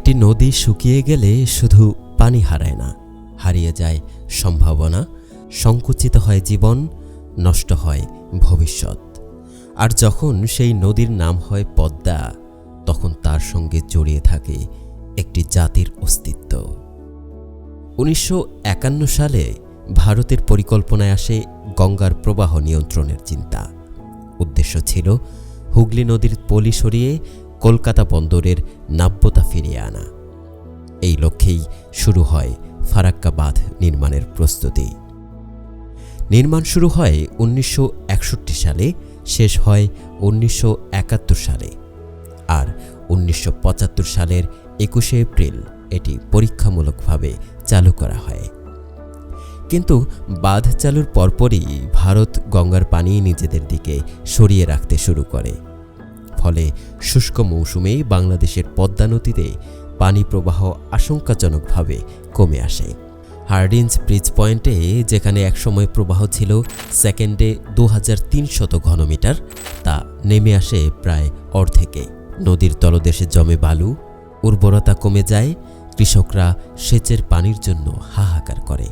একটি নদী শুকিয়ে গেলে শুধু পানি হারায় না, হারিয়ে যায় সম্ভাবনা, সংকুচিত হয় জীবন, নষ্ট হয় ভবিষ্যৎ। আর যখন সেই নদীর নাম হয় পদ্মা, তখন তার সঙ্গে জড়িয়ে থাকে একটি জাতির অস্তিত্ব। 1951 সালে ভারতের পরিকল্পনায় আসে গঙ্গার প্রবাহ নিয়ন্ত্রণের চিন্তা। উদ্দেশ্য ছিল হুগলি নদীর পলি সরিয়ে কলকাতা বন্দরের নাব্যতা ফিরিয়ে আনা। এই লক্ষ্যেই শুরু হয় ফারাক্কা বাঁধ নির্মাণের প্রস্তুতি। নির্মাণ শুরু হয় 1961 সালে, শেষ হয় 1971 সালে, আর 1975 সালের 21শে এপ্রিল এটি পরীক্ষামূলকভাবে চালু করা হয়। কিন্তু বাঁধ চালুর পরপরই ভারত গঙ্গার পানি নিজেদের দিকে সরিয়ে রাখতে শুরু করে। ফলে শুষ্ক মৌসুমেই বাংলাদেশের পদ্মা নদীতে পানি প্রবাহ আশঙ্কাজনকভাবে কমে আসে। হার্ডিঞ্জ ব্রিজ পয়েন্টে, যেখানে একসময় প্রবাহ ছিল সেকেন্ডে 2300 ঘনমিটার, তা নেমে আসে প্রায় অর্ধেকে। নদীর তলদেশে জমে বালু, উর্বরতা কমে যায়, কৃষকরা সেচের পানির জন্য হাহাকার করে।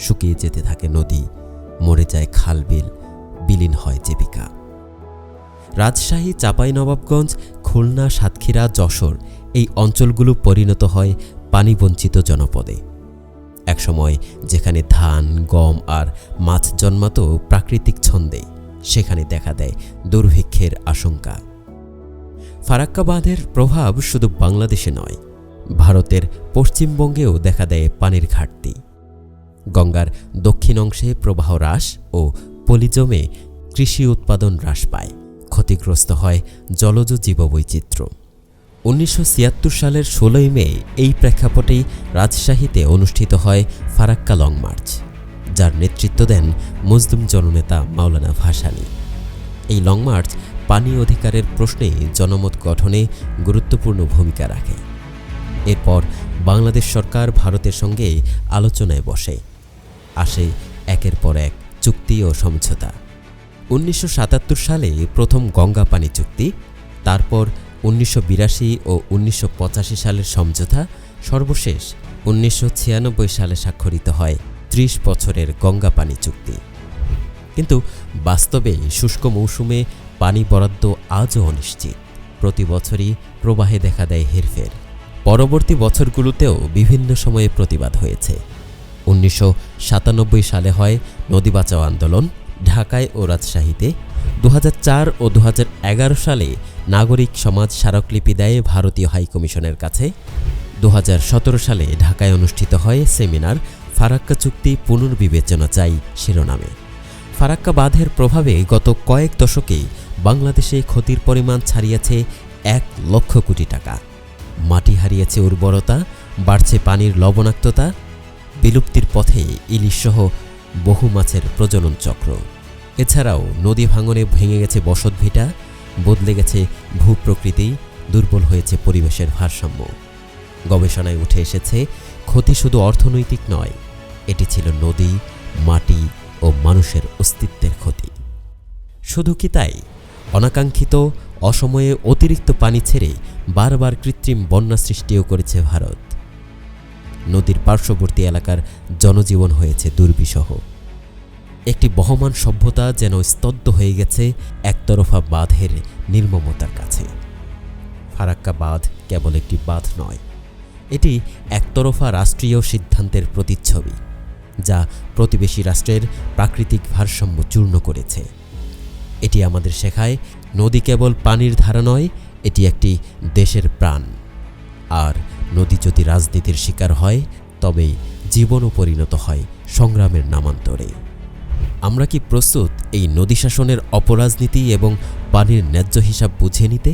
শুকিয়ে যেতে থাকে নদী, মরে যায় খালবিল, বিলীন হয় জীবিকা। রাজশাহী, চাঁপাইনবাবগঞ্জ, খুলনা, সাতক্ষীরা, যশোর এই অঞ্চলগুলো পরিণত হয় পানিবঞ্চিত জনপদে। একসময় যেখানে ধান, গম আর মাছ জন্মাত প্রাকৃতিক ছন্দে, সেখানে দেখা দেয় দুর্ভিক্ষের আশঙ্কা। ফারাক্কা বাঁধের প্রভাব শুধু বাংলাদেশে নয়, ভারতের পশ্চিমবঙ্গেও দেখা দেয় পানির ঘাটতি। গঙ্গার দক্ষিণ অংশে প্রবাহ হ্রাস ও পলি জমে কৃষি উৎপাদন হ্রাস পায়, ক্ষতিগ্রস্ত হয় জলজ জীববৈচিত্র্য। 1976 সালের 16ই মে এই প্রেক্ষাপটেই রাজশাহীতে অনুষ্ঠিত হয় ফারাক্কা লং মার্চ, যার নেতৃত্ব দেন মজলুম জননেতা মাওলানা ভাসানী। এই লং মার্চ পানি অধিকারের প্রশ্নে জনমত গঠনে গুরুত্বপূর্ণ ভূমিকা রাখে। এরপর বাংলাদেশ সরকার ভারতের সঙ্গে আলোচনায় বসে। আসে একের পর এক চুক্তি ও সমঝোতা। 1977 সালে প্রথম গঙ্গা পানি চুক্তি, তারপর 1982 ও 1985 সালের সমঝোতা, সর্বশেষ 1996 সালে স্বাক্ষরিত হয় 30 বছরের গঙ্গা পানি চুক্তি। কিন্তু বাস্তবে শুষ্ক মৌসুমে পানি বরাদ্দ আজও অনিশ্চিত। প্রতি বছরই প্রবাহে দেখা দেয় হেরফের। পরবর্তী বছরগুলোতেও বিভিন্ন সময়ে প্রতিবাদ হয়েছে। 1997 সালে হয় নদী বাঁচাও আন্দোলন ঢাকায় ও রাজশাহীতে। 2004 ও 2011 সালে নাগরিক সমাজ স্মারকলিপি দেয় ভারতীয় হাইকমিশনের কাছে। 2017 সালে ঢাকায় অনুষ্ঠিত হয় সেমিনার ফারাক্কা চুক্তি পুনর্বিবেচনা চাই শিরোনামে। ফারাক্কা বাঁধের প্রভাবে গত কয়েক দশকে বাংলাদেশে ক্ষতির পরিমাণ ছাড়িয়েছে 1 লক্ষ কোটি টাকা। মাটি হারিয়েছে উর্বরতা, বাড়ছে পানির লবণাক্ততা, বিলুপ্তির পথে ইলিশসহ বহু মাছের প্রজনন চক্র। এছাড়াও নদী ভাঙনে ভেঙে গেছে বসতভিটা, বদলে গেছে ভূপ্রকৃতি, দুর্বল হয়েছে পরিবেশের ভারসাম্য। গবেষণায় উঠে এসেছে ক্ষতি শুধু অর্থনৈতিক নয়, এটি ছিল নদী, মাটি ও মানুষের অস্তিত্বের ক্ষতি। শুধু কি তাই, অনাকাঙ্ক্ষিত অসময়ে অতিরিক্ত পানি ছেড়ে বারবার কৃত্রিম বন্যা সৃষ্টিও করেছে ভারত। নদীর পার্শ্ববর্তী এলাকার জনজীবন হয়েছে দুর্বিষহ। একটি বহমান সভ্যতা যেন স্তব্ধ হয়ে গেছে একতরফা বাঁধের নির্মমতার কাছে। ফারাক্কা বাঁধ কেবল একটি বাঁধ নয়, এটি একতরফা রাষ্ট্রীয় সিদ্ধান্তের প্রতিচ্ছবি, যা প্রতিবেশী রাষ্ট্রের প্রাকৃতিক ভারসাম্য চূর্ণ করেছে। এটি আমাদের শেখায়, নদী কেবল পানির ধারা নয়, এটি একটি দেশের প্রাণ। আর নদী যদি রাজনীতির শিকার হয়, তবেই জীবনও পরিণত হয় সংগ্রামের নামান্তরে। আমরা কি প্রস্তুত এই নদী শাসনের অপরাজনীতি এবং পানির ন্যায্য হিসাব বুঝে নিতে?